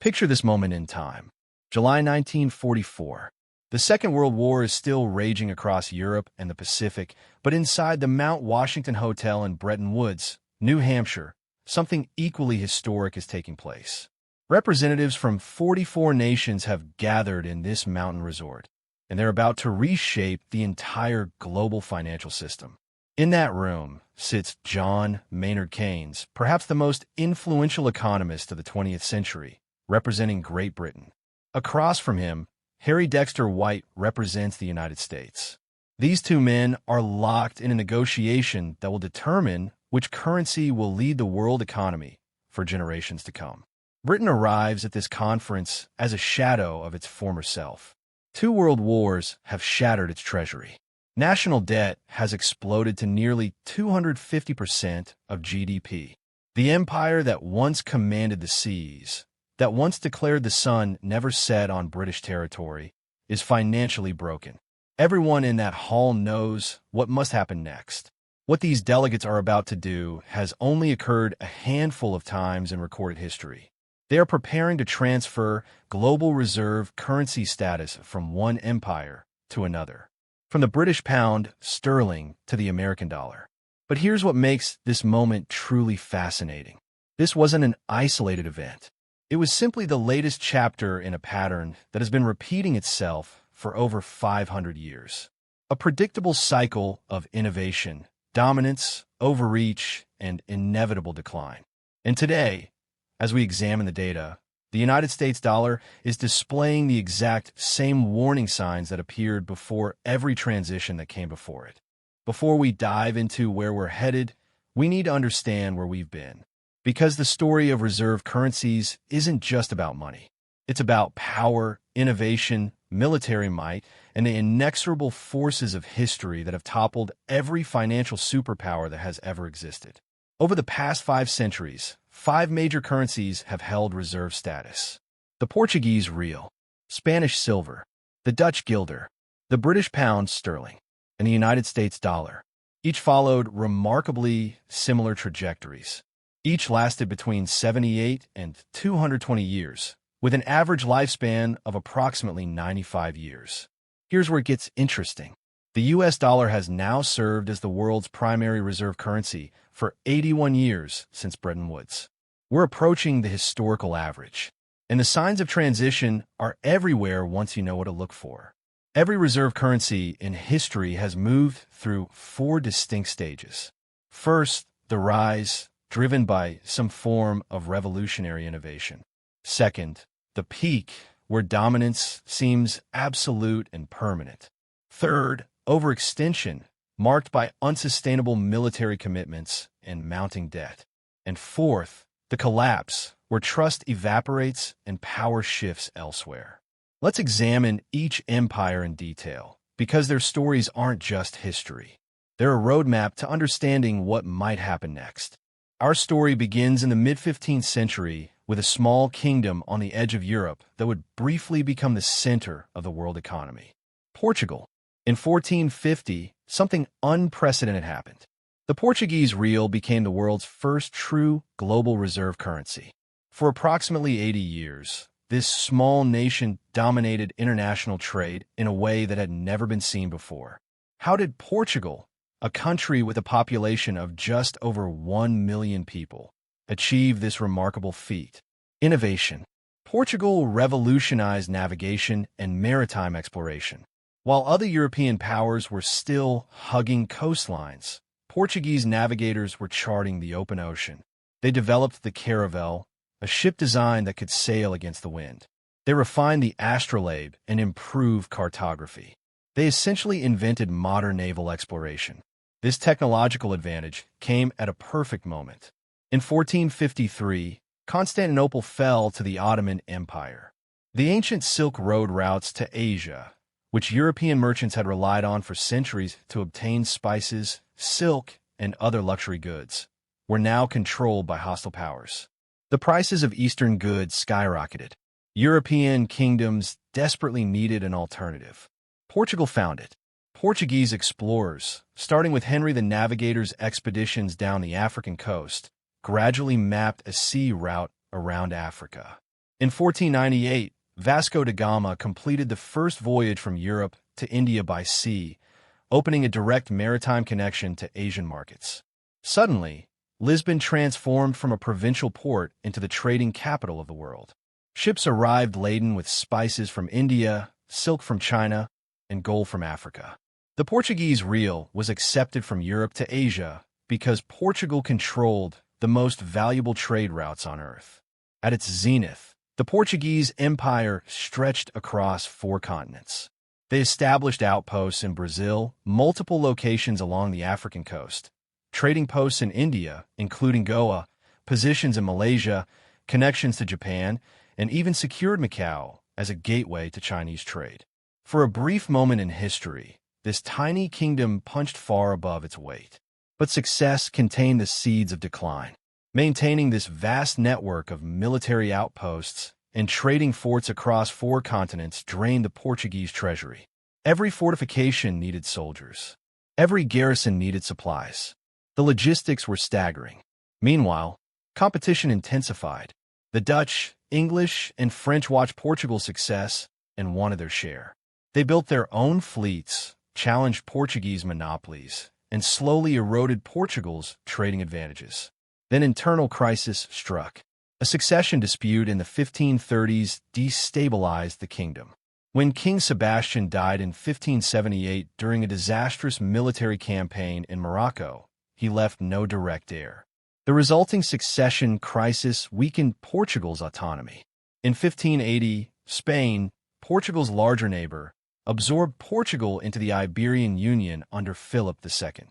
Picture this moment in time. July 1944. The Second World War is still raging across Europe and the Pacific, but inside the Mount Washington Hotel in Bretton Woods, New Hampshire, something equally historic is taking place. Representatives from 44 nations have gathered in this mountain resort, and they're about to reshape the entire global financial system. In that room sits John Maynard Keynes, perhaps the most influential economist of the 20th century, representing Great Britain. Across from him, Harry Dexter White represents the United States. These two men are locked in a negotiation that will determine which currency will lead the world economy for generations to come. Britain arrives at this conference as a shadow of its former self. 2 world wars have shattered its treasury. National debt has exploded to nearly 250% of GDP. The empire that once commanded the seas, that once declared the sun never set on British territory, is financially broken. Everyone in that hall knows what must happen next. What these delegates are about to do has only occurred a handful of times in recorded history. They are preparing to transfer global reserve currency status from one empire to another, from the British pound sterling to the American dollar. But here's what makes this moment truly fascinating. This wasn't an isolated event. It was simply the latest chapter in a pattern that has been repeating itself for over 500 years. A predictable cycle of innovation, dominance, overreach, and inevitable decline. And today, as we examine the data, the United States dollar is displaying the exact same warning signs that appeared before every transition that came before it. Before we dive into where we're headed, we need to understand where we've been. Because the story of reserve currencies isn't just about money. It's about power, innovation, military might, and the inexorable forces of history that have toppled every financial superpower that has ever existed. Over the past 5 centuries, 5 major currencies have held reserve status. The Portuguese Real, Spanish Silver, the Dutch Guilder, the British Pound Sterling, and the United States Dollar. Each followed remarkably similar trajectories. Each lasted between 78 and 220 years, with an average lifespan of approximately 95 years. Here's where it gets interesting. The US dollar has now served as the world's primary reserve currency for 81 years since Bretton Woods. We're approaching the historical average, and the signs of transition are everywhere once you know what to look for. Every reserve currency in history has moved through 4 distinct stages. First, the rise, driven by some form of revolutionary innovation. Second, the peak, where dominance seems absolute and permanent. Third, overextension, marked by unsustainable military commitments and mounting debt. And fourth, the collapse, where trust evaporates and power shifts elsewhere. Let's examine each empire in detail, because their stories aren't just history. They're a roadmap to understanding what might happen next. Our story begins in the mid-15th century with a small kingdom on the edge of Europe that would briefly become the center of the world economy. Portugal. In 1450, something unprecedented happened. The Portuguese real became the world's first true global reserve currency. For approximately 80 years, this small nation dominated international trade in a way that had never been seen before. How did Portugal, a country with a population of just over 1 million people, achieve this remarkable feat? Innovation. Portugal revolutionized navigation and maritime exploration. While other European powers were still hugging coastlines, Portuguese navigators were charting the open ocean. They developed the caravel, a ship design that could sail against the wind. They refined the astrolabe and improved cartography. They essentially invented modern naval exploration. This technological advantage came at a perfect moment. In 1453, Constantinople fell to the Ottoman Empire. The ancient Silk Road routes to Asia, which European merchants had relied on for centuries to obtain spices, silk, and other luxury goods, were now controlled by hostile powers. The prices of Eastern goods skyrocketed. European kingdoms desperately needed an alternative. Portugal found it. Portuguese explorers, starting with Henry the Navigator's expeditions down the African coast, gradually mapped a sea route around Africa. In 1498, Vasco da Gama completed the first voyage from Europe to India by sea, opening a direct maritime connection to Asian markets. Suddenly, Lisbon transformed from a provincial port into the trading capital of the world. Ships arrived laden with spices from India, silk from China, and gold from Africa. The Portuguese real was accepted from Europe to Asia because Portugal controlled the most valuable trade routes on earth. At its zenith, the Portuguese Empire stretched across 4 continents. They established outposts in Brazil, multiple locations along the African coast, trading posts in India, including Goa, positions in Malaysia, connections to Japan, and even secured Macau as a gateway to Chinese trade. For a brief moment in history, this tiny kingdom punched far above its weight. But success contained the seeds of decline. Maintaining this vast network of military outposts and trading forts across 4 continents drained the Portuguese treasury. Every fortification needed soldiers. Every garrison needed supplies. The logistics were staggering. Meanwhile, competition intensified. The Dutch, English, and French watched Portugal's success and wanted their share. They built their own fleets, challenged Portuguese monopolies, and slowly eroded Portugal's trading advantages. Then internal crisis struck. A succession dispute in the 1530s destabilized the kingdom. When King Sebastian died in 1578 during a disastrous military campaign in Morocco, he left no direct heir. The resulting succession crisis weakened Portugal's autonomy. In 1580, Spain, Portugal's larger neighbor, absorbed Portugal into the Iberian Union under Philip II.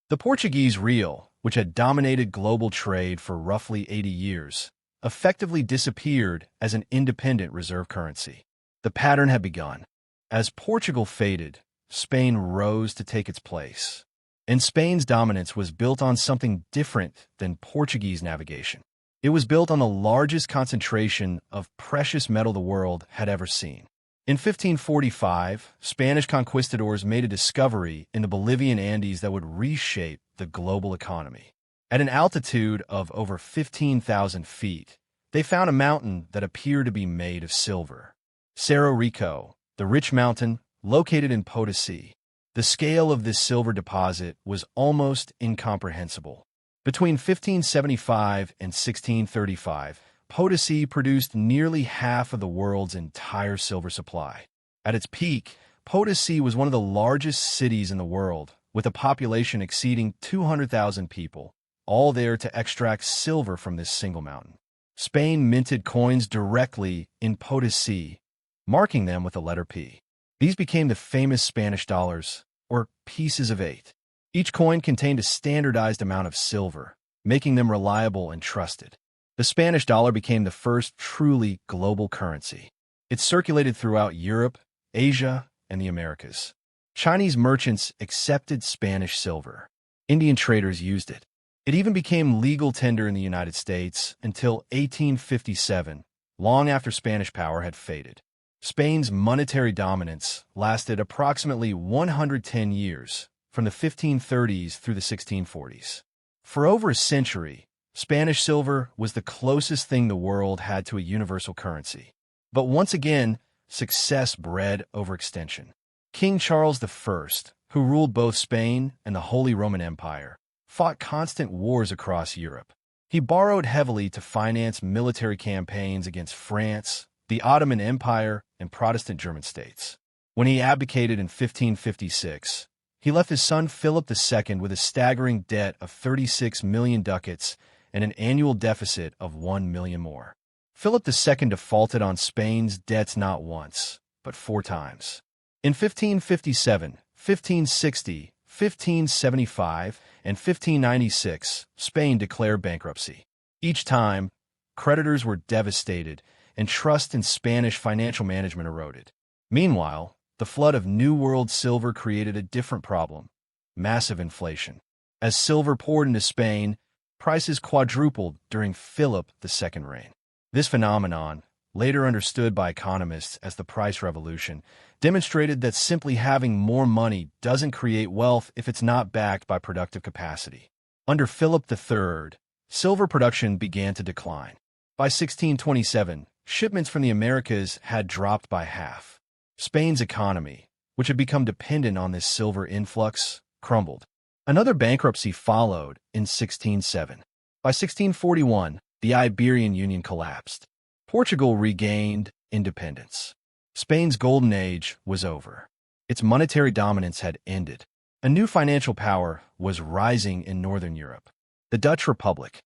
The Portuguese real, which had dominated global trade for roughly 80 years, effectively disappeared as an independent reserve currency. The pattern had begun. As Portugal faded, Spain rose to take its place. And Spain's dominance was built on something different than Portuguese navigation. It was built on the largest concentration of precious metal the world had ever seen. In 1545, Spanish conquistadors made a discovery in the Bolivian Andes that would reshape the global economy. At an altitude of over 15,000 feet, they found a mountain that appeared to be made of silver. Cerro Rico, the rich mountain located in Potosí. The scale of this silver deposit was almost incomprehensible. Between 1575 and 1635, Potosí produced nearly half of the world's entire silver supply. At its peak, Potosí was one of the largest cities in the world, with a population exceeding 200,000 people, all there to extract silver from this single mountain. Spain minted coins directly in Potosí, marking them with the letter P. These became the famous Spanish dollars, or pieces of 8. Each coin contained a standardized amount of silver, making them reliable and trusted. The Spanish dollar became the first truly global currency. It circulated throughout Europe, Asia, and the Americas. Chinese merchants accepted Spanish silver. Indian traders used it. It even became legal tender in the United States until 1857, long after Spanish power had faded. Spain's monetary dominance lasted approximately 110 years, from the 1530s through the 1640s. For over a century, Spanish silver was the closest thing the world had to a universal currency. But once again, success bred overextension. King Charles I, who ruled both Spain and the Holy Roman Empire, fought constant wars across Europe. He borrowed heavily to finance military campaigns against France, the Ottoman Empire, and Protestant German states. When he abdicated in 1556, he left his son Philip II with a staggering debt of 36 million ducats and an annual deficit of 1 million more. Philip II defaulted on Spain's debts not once, but 4 times. In 1557, 1560, 1575, and 1596, Spain declared bankruptcy. Each time, creditors were devastated and trust in Spanish financial management eroded. Meanwhile, the flood of New World silver created a different problem: massive inflation. As silver poured into Spain, prices quadrupled during Philip II's reign. This phenomenon, later understood by economists as the price revolution, demonstrated that simply having more money doesn't create wealth if it's not backed by productive capacity. Under Philip III, silver production began to decline. By 1627, shipments from the Americas had dropped by half. Spain's economy, which had become dependent on this silver influx, crumbled. Another bankruptcy followed in 1607. By 1641, the Iberian Union collapsed. Portugal regained independence. Spain's golden age was over. Its monetary dominance had ended. A new financial power was rising in Northern Europe, the Dutch Republic.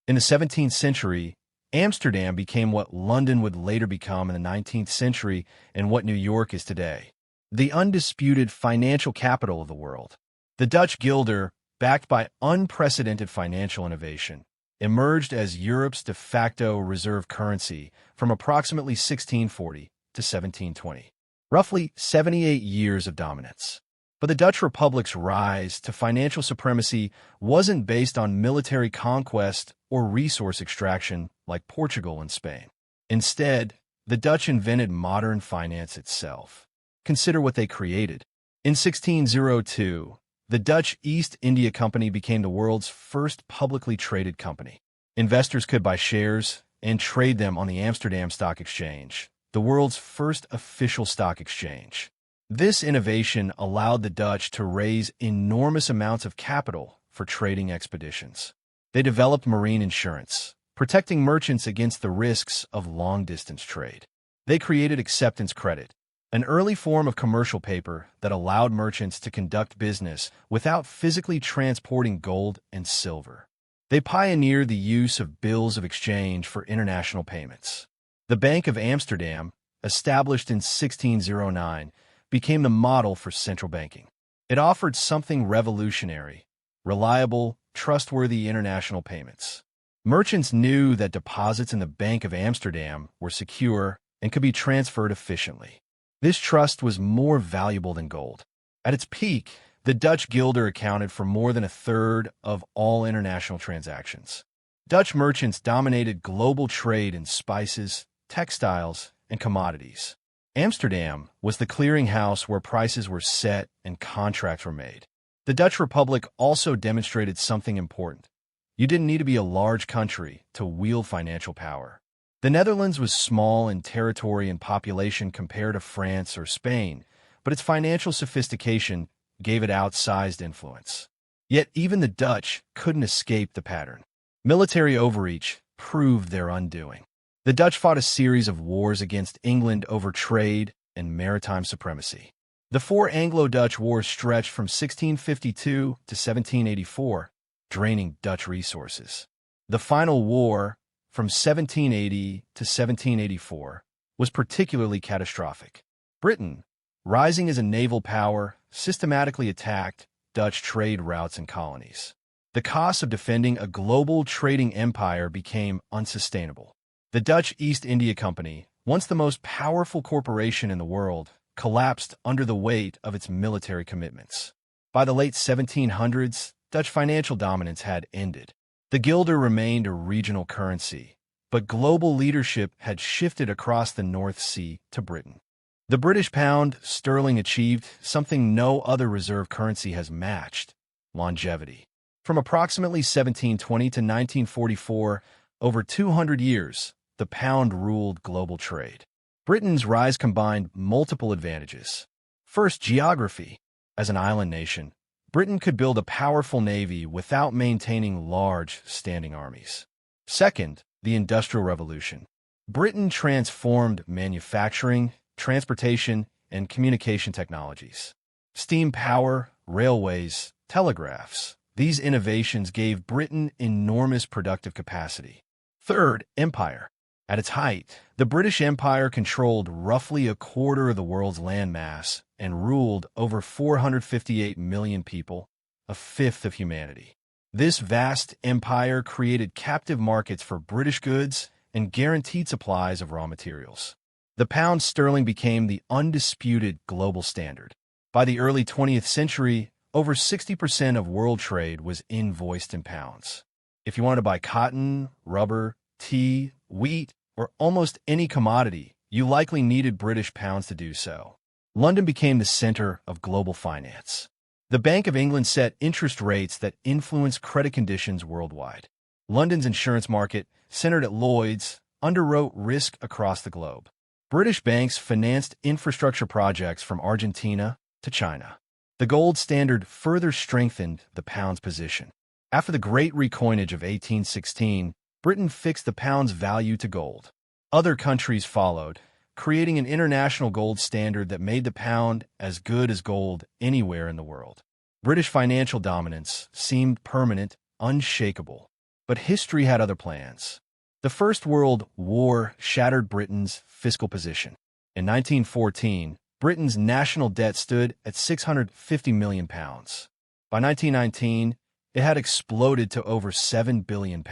In the 17th century, Amsterdam became what London would later become in the 19th century and what New York is today, the undisputed financial capital of the world. The Dutch guilder, backed by unprecedented financial innovation, emerged as Europe's de facto reserve currency from approximately 1640 to 1720, roughly 78 years of dominance. But the Dutch Republic's rise to financial supremacy wasn't based on military conquest or resource extraction like Portugal and Spain. Instead, the Dutch invented modern finance itself. Consider what they created. In 1602, the Dutch East India Company became the world's first publicly traded company. Investors could buy shares and trade them on the Amsterdam Stock Exchange, the world's first official stock exchange. This innovation allowed the Dutch to raise enormous amounts of capital for trading expeditions. They developed marine insurance, protecting merchants against the risks of long-distance trade. They created acceptance credit, an early form of commercial paper that allowed merchants to conduct business without physically transporting gold and silver. They pioneered the use of bills of exchange for international payments. The Bank of Amsterdam, established in 1609, became the model for central banking. It offered something revolutionary: reliable, trustworthy international payments. Merchants knew that deposits in the Bank of Amsterdam were secure and could be transferred efficiently. This trust was more valuable than gold. At its peak, the Dutch guilder accounted for more than a third of all international transactions. Dutch merchants dominated global trade in spices, textiles, and commodities. Amsterdam was the clearinghouse where prices were set and contracts were made. The Dutch Republic also demonstrated something important. You didn't need to be a large country to wield financial power. The Netherlands was small in territory and population compared to France or Spain, but its financial sophistication gave it outsized influence. Yet even the Dutch couldn't escape the pattern. Military overreach proved their undoing. The Dutch fought a series of wars against England over trade and maritime supremacy. The four Anglo-Dutch wars stretched from 1652 to 1784, draining Dutch resources. The final war, from 1780 to 1784, was particularly catastrophic. Britain, rising as a naval power, systematically attacked Dutch trade routes and colonies. The cost of defending a global trading empire became unsustainable. The Dutch East India Company, once the most powerful corporation in the world, collapsed under the weight of its military commitments. By the late 1700s, Dutch financial dominance had ended. The guilder remained a regional currency, but global leadership had shifted across the North Sea to Britain. The British pound sterling achieved something no other reserve currency has matched: longevity. From approximately 1720 to 1944, over 200 years, the pound ruled global trade. Britain's rise combined multiple advantages. First, geography. As an island nation, Britain could build a powerful navy without maintaining large, standing armies. Second, the Industrial Revolution. Britain transformed manufacturing, transportation, and communication technologies. Steam power, railways, telegraphs. These innovations gave Britain enormous productive capacity. Third, empire. At its height, the British Empire controlled roughly a quarter of the world's landmass and ruled over 458 million people, a fifth of humanity. This vast empire created captive markets for British goods and guaranteed supplies of raw materials. The pound sterling became the undisputed global standard. By the early 20th century, over 60% of world trade was invoiced in pounds. If you wanted to buy cotton, rubber, tea, wheat, or almost any commodity, you likely needed British pounds to do so. London became the center of global finance. The Bank of England set interest rates that influenced credit conditions worldwide. London's insurance market, centered at Lloyd's, underwrote risk across the globe. British banks financed infrastructure projects from Argentina to China. The gold standard further strengthened the pound's position. After the Great Recoinage of 1816, Britain fixed the pound's value to gold. Other countries followed, creating an international gold standard that made the pound as good as gold anywhere in the world. British financial dominance seemed permanent, unshakable. But history had other plans. The First World War shattered Britain's fiscal position. In 1914, Britain's national debt stood at £650 million. By 1919, it had exploded to over £7 billion.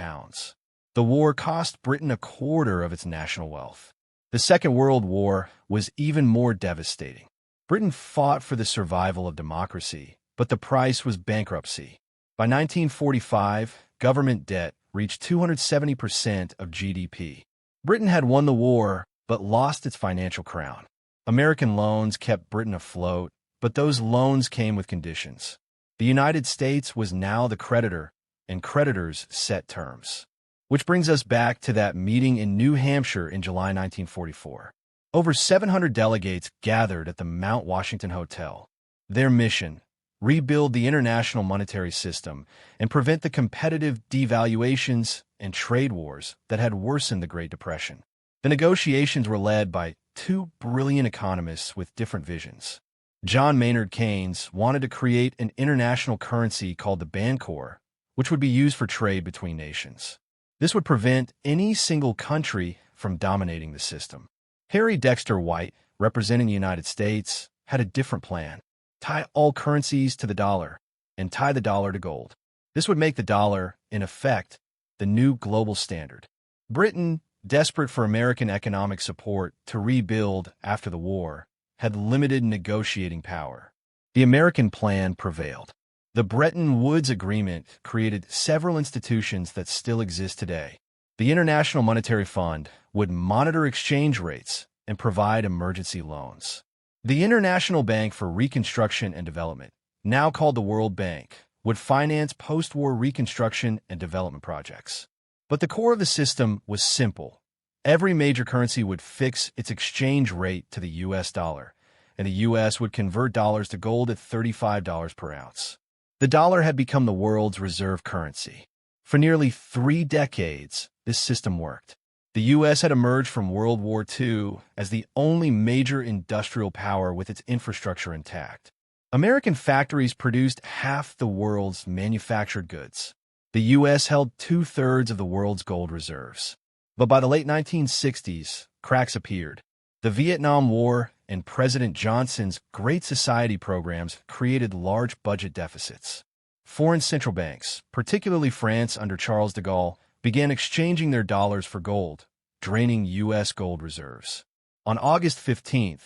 The war cost Britain a quarter of its national wealth. The Second World War was even more devastating. Britain fought for the survival of democracy, but the price was bankruptcy. By 1945, government debt reached 270% of GDP. Britain had won the war, but lost its financial crown. American loans kept Britain afloat, but those loans came with conditions. The United States was now the creditor, and creditors set terms. Which brings us back to that meeting in New Hampshire in July 1944. Over 700 delegates gathered at the Mount Washington Hotel. Their mission: rebuild the international monetary system and prevent the competitive devaluations and trade wars that had worsened the Great Depression. The negotiations were led by two brilliant economists with different visions. John Maynard Keynes wanted to create an international currency called the Bancor, which would be used for trade between nations. This would prevent any single country from dominating the system. Harry Dexter White, representing the United States, had a different plan: tie all currencies to the dollar and tie the dollar to gold. This would make the dollar, in effect, the new global standard. Britain, desperate for American economic support to rebuild after the war, had limited negotiating power. The American plan prevailed. The Bretton Woods Agreement created several institutions that still exist today. The International Monetary Fund would monitor exchange rates and provide emergency loans. The International Bank for Reconstruction and Development, now called the World Bank, would finance post-war reconstruction and development projects. But the core of the system was simple. Every major currency would fix its exchange rate to the U.S. dollar, and the U.S. would convert dollars to gold at $35 per ounce. The dollar had become the world's reserve currency. For nearly 3 decades, this system worked. The U.S. had emerged from World War II as the only major industrial power with its infrastructure intact. American factories produced half the world's manufactured goods. The U.S. held 2/3 of the world's gold reserves. But by the late 1960s, cracks appeared. The Vietnam War and President Johnson's Great Society programs created large budget deficits. Foreign central banks, particularly France under Charles de Gaulle, began exchanging their dollars for gold, draining U.S. gold reserves. On August 15,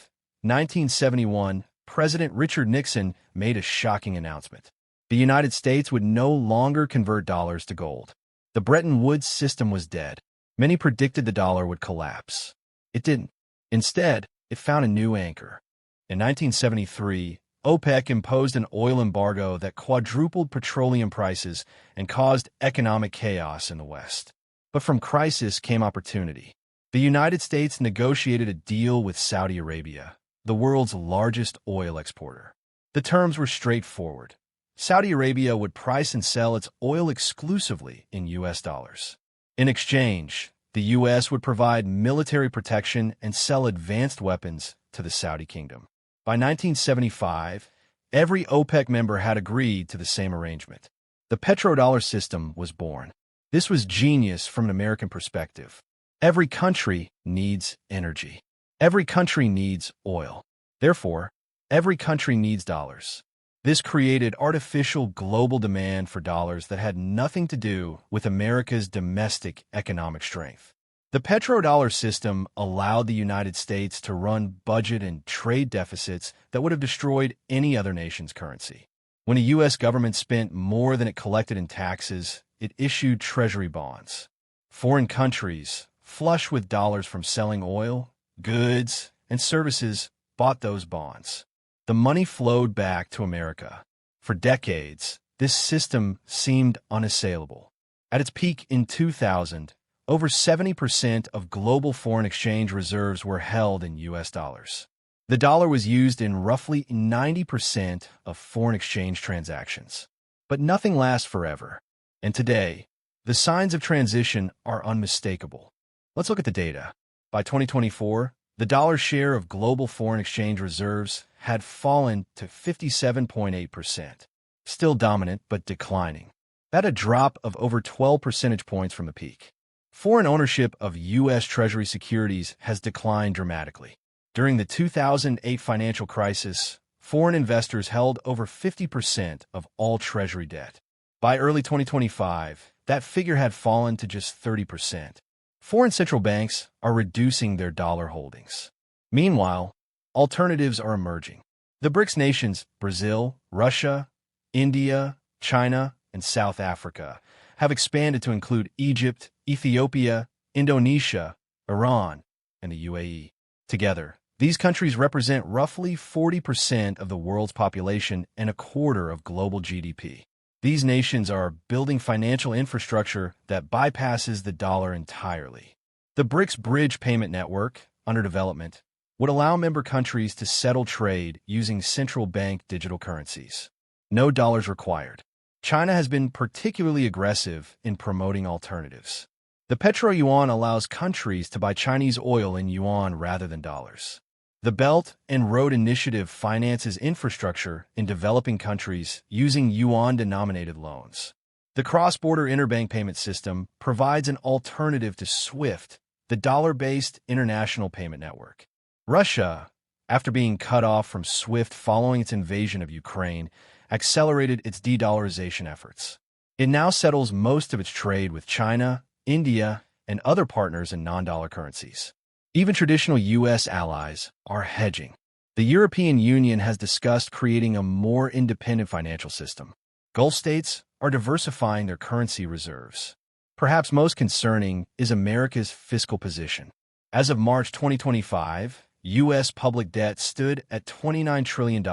1971, President Richard Nixon made a shocking announcement. The United States would no longer convert dollars to gold. The Bretton Woods system was dead. Many predicted the dollar would collapse. It didn't. Instead, it found a new anchor. In 1973, OPEC imposed an oil embargo that quadrupled petroleum prices and caused economic chaos in the West. But from crisis came opportunity. The United States negotiated a deal with Saudi Arabia, the world's largest oil exporter. The terms were straightforward. Saudi Arabia would price and sell its oil exclusively in U.S. dollars. In exchange, the U.S. would provide military protection and sell advanced weapons to the Saudi kingdom. By 1975, every OPEC member had agreed to the same arrangement. The petrodollar system was born. This was genius from an American perspective. Every country needs energy. Every country needs oil. Therefore, every country needs dollars. This created artificial global demand for dollars that had nothing to do with America's domestic economic strength. The petrodollar system allowed the United States to run budget and trade deficits that would have destroyed any other nation's currency. When the U.S. government spent more than it collected in taxes, it issued treasury bonds. Foreign countries, flush with dollars from selling oil, goods, and services, bought those bonds. The money flowed back to America. For decades, this system seemed unassailable. At its peak in 2000, Over 70% of global foreign exchange reserves were held in U.S. dollars. The dollar was used in roughly 90% of foreign exchange transactions. But nothing lasts forever. And today, the signs of transition are unmistakable. Let's look at the data. By 2024, the dollar's share of global foreign exchange reserves had fallen to 57.8%. Still dominant, but declining. That's a drop of over 12 percentage points from the peak. Foreign ownership of U.S. Treasury securities has declined dramatically. During the 2008 financial crisis, foreign investors held over 50% of all Treasury debt. By early 2025, that figure had fallen to just 30%. Foreign central banks are reducing their dollar holdings. Meanwhile, alternatives are emerging. The BRICS nations, Brazil, Russia, India, China, and South Africa, have expanded to include Egypt, Ethiopia, Indonesia, Iran, and the UAE. Together, these countries represent roughly 40% of the world's population and a quarter of global GDP. These nations are building financial infrastructure that bypasses the dollar entirely. The BRICS Bridge Payment Network, under development, would allow member countries to settle trade using central bank digital currencies. No dollars required. China has been particularly aggressive in promoting alternatives. The petro-yuan allows countries to buy Chinese oil in yuan rather than dollars. The Belt and Road Initiative finances infrastructure in developing countries using yuan-denominated loans. The cross-border interbank payment system provides an alternative to SWIFT, the dollar-based international payment network. Russia, after being cut off from SWIFT following its invasion of Ukraine, accelerated its de-dollarization efforts. It now settles most of its trade with China, India, and other partners in non-dollar currencies. Even traditional U.S. allies are hedging. The European Union has discussed creating a more independent financial system. Gulf states are diversifying their currency reserves. Perhaps most concerning is America's fiscal position. As of March 2025, U.S. public debt stood at $29 trillion,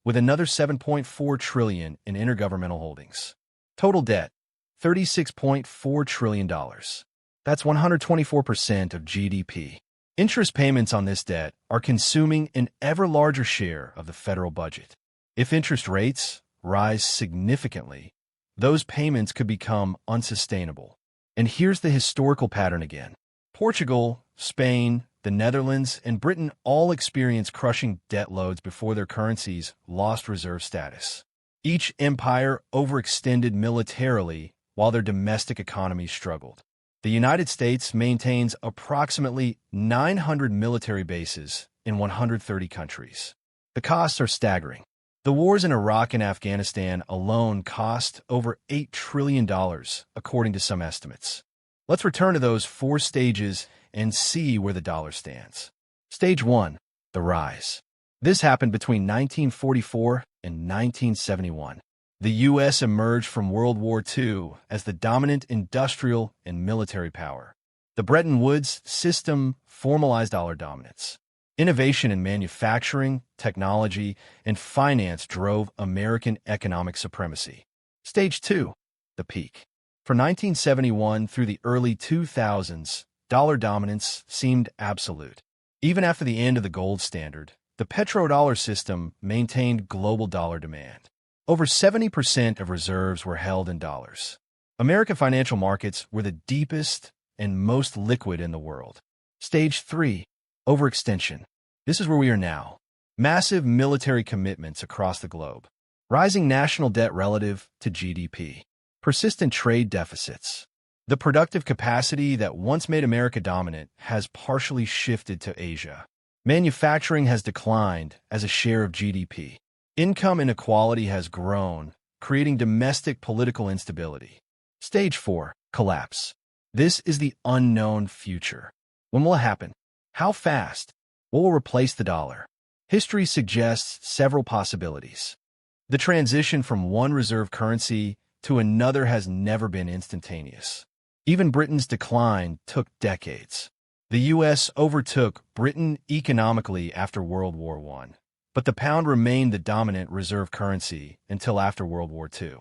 with another $7.4 trillion in intergovernmental holdings. Total debt, $36.4 trillion. That's 124% of GDP. Interest payments on this debt are consuming an ever larger share of the federal budget. If interest rates rise significantly, those payments could become unsustainable. And here's the historical pattern again. Portugal, Spain, the Netherlands, and Britain all experienced crushing debt loads before their currencies lost reserve status. Each empire overextended militarily while their domestic economies struggled. The United States maintains approximately 900 military bases in 130 countries. The costs are staggering. The wars in Iraq and Afghanistan alone cost over $8 trillion, according to some estimates. Let's return to those 4 stages and see where the dollar stands. Stage 1, the rise. This happened between 1944 and 1971. The U.S. emerged from World War II as the dominant industrial and military power. The Bretton Woods system formalized dollar dominance. Innovation in manufacturing, technology, and finance drove American economic supremacy. Stage 2, the peak. From 1971 through the early 2000s, dollar dominance seemed absolute. Even after the end of the gold standard, the petrodollar system maintained global dollar demand. Over 70% of reserves were held in dollars. American financial markets were the deepest and most liquid in the world. Stage 3, overextension. This is where we are now. Massive military commitments across the globe. Rising national debt relative to GDP. Persistent trade deficits. The productive capacity that once made America dominant has partially shifted to Asia. Manufacturing has declined as a share of GDP. Income inequality has grown, creating domestic political instability. Stage 4, collapse. This is the unknown future. When will it happen? How fast? What will replace the dollar? History suggests several possibilities. The transition from one reserve currency to another has never been instantaneous. Even Britain's decline took decades. The U.S. overtook Britain economically after World War I, but the pound remained the dominant reserve currency until after World War II.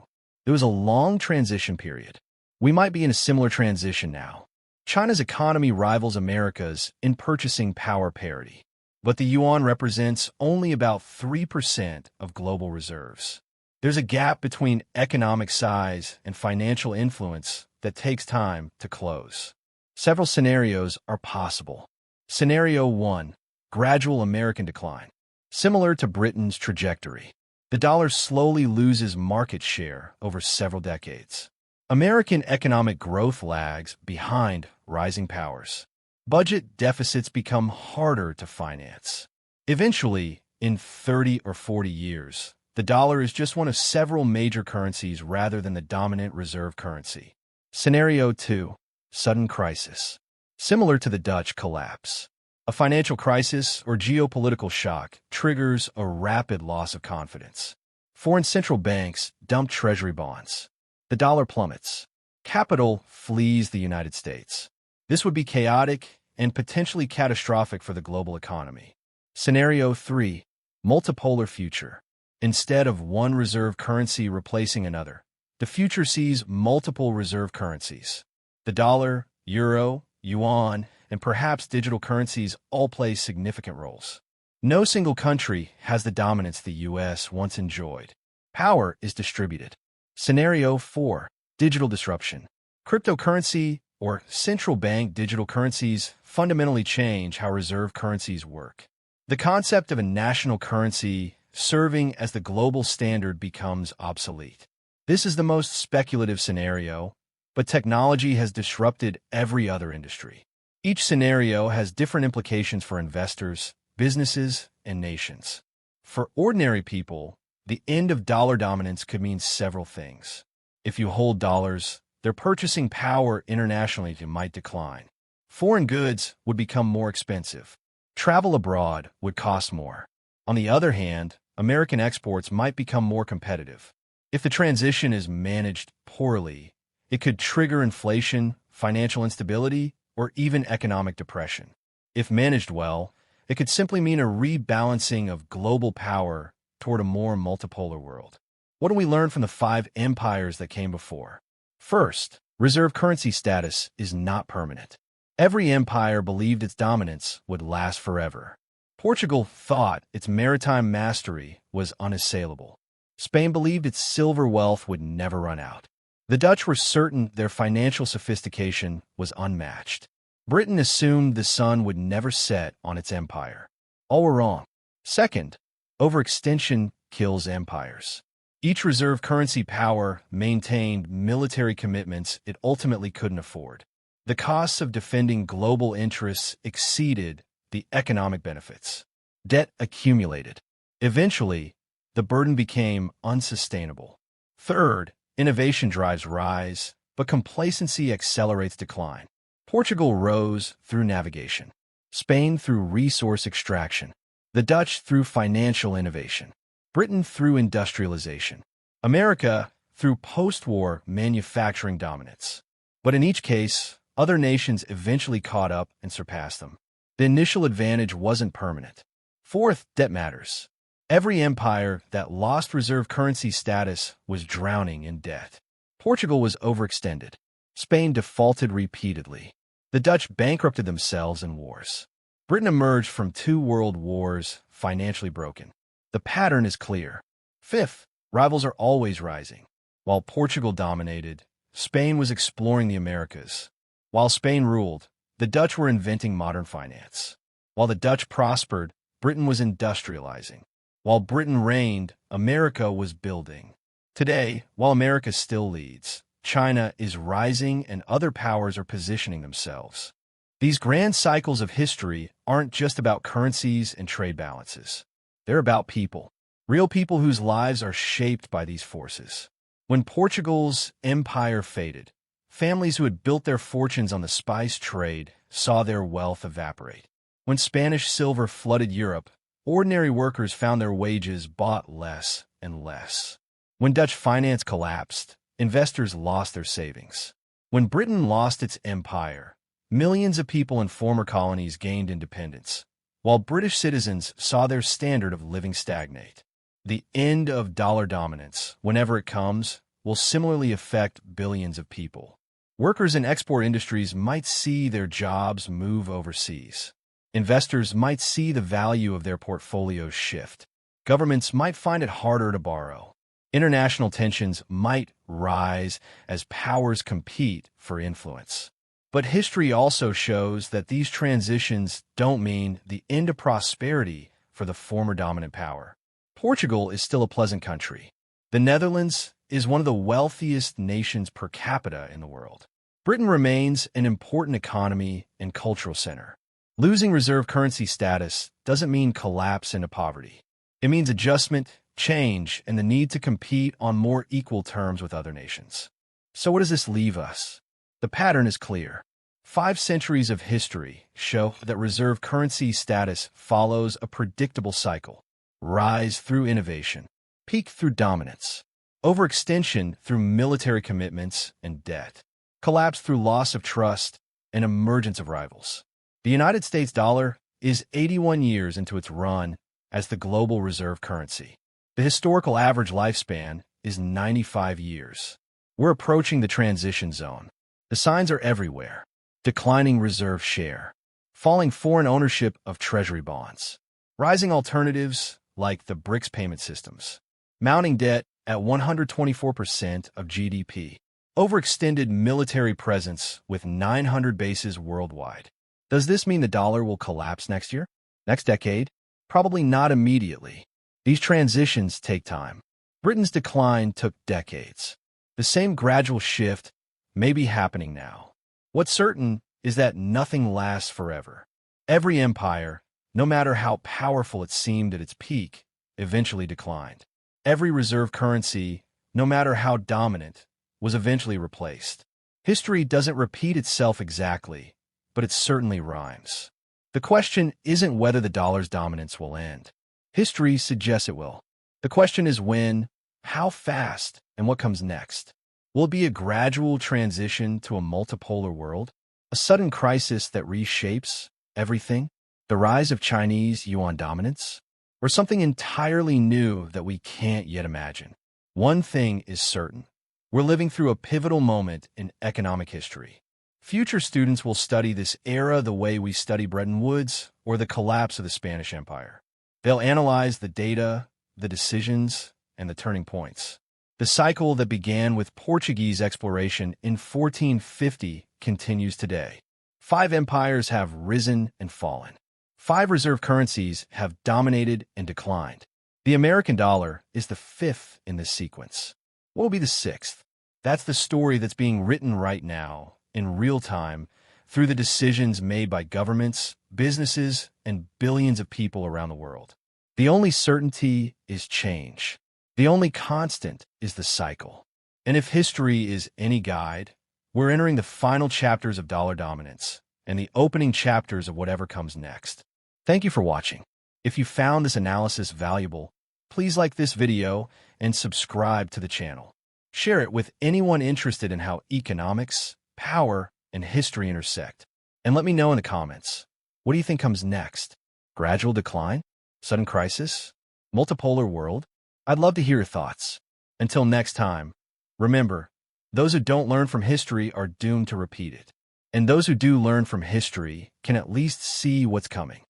It was a long transition period. We might be in a similar transition now. China's economy rivals America's in purchasing power parity, but the yuan represents only about 3% of global reserves. There's a gap between economic size and financial influence that takes time to close. Several scenarios are possible. Scenario 1. Gradual American decline. Similar to Britain's trajectory, the dollar slowly loses market share over several decades. American economic growth lags behind rising powers. Budget deficits become harder to finance. Eventually, in 30 or 40 years, the dollar is just one of several major currencies rather than the dominant reserve currency. Scenario 2. Sudden crisis. Similar to the Dutch collapse, a financial crisis or geopolitical shock triggers a rapid loss of confidence. Foreign central banks dump treasury bonds. The dollar plummets. Capital flees the United States. This would be chaotic and potentially catastrophic for the global economy. Scenario 3. Multipolar future. Instead of one reserve currency replacing another, the future sees multiple reserve currencies. The dollar, euro, yuan, and perhaps digital currencies all play significant roles. No single country has the dominance the U.S. once enjoyed. Power is distributed. Scenario 4. Digital disruption. Cryptocurrency or central bank digital currencies fundamentally change how reserve currencies work. The concept of a national currency serving as the global standard becomes obsolete. This is the most speculative scenario, but technology has disrupted every other industry. Each scenario has different implications for investors, businesses, and nations. For ordinary people, the end of dollar dominance could mean several things. If you hold dollars, their purchasing power internationally might decline. Foreign goods would become more expensive. Travel abroad would cost more. On the other hand, American exports might become more competitive. If the transition is managed poorly, it could trigger inflation, financial instability, or even economic depression. If managed well, it could simply mean a rebalancing of global power toward a more multipolar world. What do we learn from the 5 empires that came before? First, reserve currency status is not permanent. Every empire believed its dominance would last forever. Portugal thought its maritime mastery was unassailable. Spain believed its silver wealth would never run out. The Dutch were certain their financial sophistication was unmatched. Britain assumed the sun would never set on its empire. All were wrong. Second, overextension kills empires. Each reserve currency power maintained military commitments it ultimately couldn't afford. The costs of defending global interests exceeded the economic benefits. Debt accumulated. Eventually, the burden became unsustainable. Third, innovation drives rise, but complacency accelerates decline. Portugal rose through navigation. Spain through resource extraction. The Dutch through financial innovation. Britain through industrialization. America through post-war manufacturing dominance. But in each case, other nations eventually caught up and surpassed them. The initial advantage wasn't permanent. Fourth, debt matters. Every empire that lost reserve currency status was drowning in debt. Portugal was overextended. Spain defaulted repeatedly. The Dutch bankrupted themselves in wars. Britain emerged from 2 world wars financially broken. The pattern is clear. Fifth, rivals are always rising. While Portugal dominated, Spain was exploring the Americas. While Spain ruled, the Dutch were inventing modern finance. While the Dutch prospered, Britain was industrializing. While Britain reigned, America was building. Today, while America still leads, China is rising and other powers are positioning themselves. These grand cycles of history aren't just about currencies and trade balances. They're about people, real people whose lives are shaped by these forces. When Portugal's empire faded, families who had built their fortunes on the spice trade saw their wealth evaporate. When Spanish silver flooded Europe, ordinary workers found their wages bought less and less. When Dutch finance collapsed, investors lost their savings. When Britain lost its empire, millions of people in former colonies gained independence, while British citizens saw their standard of living stagnate. The end of dollar dominance, whenever it comes, will similarly affect billions of people. Workers in export industries might see their jobs move overseas. Investors might see the value of their portfolios shift. Governments might find it harder to borrow. International tensions might rise as powers compete for influence. But history also shows that these transitions don't mean the end of prosperity for the former dominant power. Portugal is still a pleasant country. The Netherlands is one of the wealthiest nations per capita in the world. Britain remains an important economy and cultural center. Losing reserve currency status doesn't mean collapse into poverty. It means adjustment, change, and the need to compete on more equal terms with other nations. So what does this leave us? The pattern is clear. 5 centuries of history show that reserve currency status follows a predictable cycle. Rise through innovation, peak through dominance, overextension through military commitments and debt, collapse through loss of trust and emergence of rivals. The United States dollar is 81 years into its run as the global reserve currency. The historical average lifespan is 95 years. We're approaching the transition zone. The signs are everywhere. Declining reserve share, falling foreign ownership of treasury bonds, rising alternatives like the BRICS payment systems, mounting debt at 124% of GDP, overextended military presence with 900 bases worldwide. Does this mean the dollar will collapse next year? Next decade? Probably not immediately. These transitions take time. Britain's decline took decades. The same gradual shift may be happening now. What's certain is that nothing lasts forever. Every empire, no matter how powerful it seemed at its peak, eventually declined. Every reserve currency, no matter how dominant, was eventually replaced. History doesn't repeat itself exactly, but it certainly rhymes. The question isn't whether the dollar's dominance will end. History suggests it will. The question is when, how fast, and what comes next. Will it be a gradual transition to a multipolar world? A sudden crisis that reshapes everything? The rise of Chinese yuan dominance? Or something entirely new that we can't yet imagine? One thing is certain. We're living through a pivotal moment in economic history. Future students will study this era the way we study Bretton Woods or the collapse of the Spanish Empire. They'll analyze the data, the decisions, and the turning points. The cycle that began with Portuguese exploration in 1450 continues today. 5 empires have risen and fallen. 5 reserve currencies have dominated and declined. The American dollar is the 5th in this sequence. What will be the 6th? That's the story that's being written right now, in real time, through the decisions made by governments, businesses, and billions of people around the world. The only certainty is change. The only constant is the cycle. And if history is any guide, we're entering the final chapters of dollar dominance and the opening chapters of whatever comes next. Thank you for watching. If you found this analysis valuable, please like this video and subscribe to the channel. Share it with anyone interested in how economics, power, and history intersect. And let me know in the comments. What do you think comes next? Gradual decline? Sudden crisis? Multipolar world? I'd love to hear your thoughts. Until next time, remember, those who don't learn from history are doomed to repeat it. And those who do learn from history can at least see what's coming.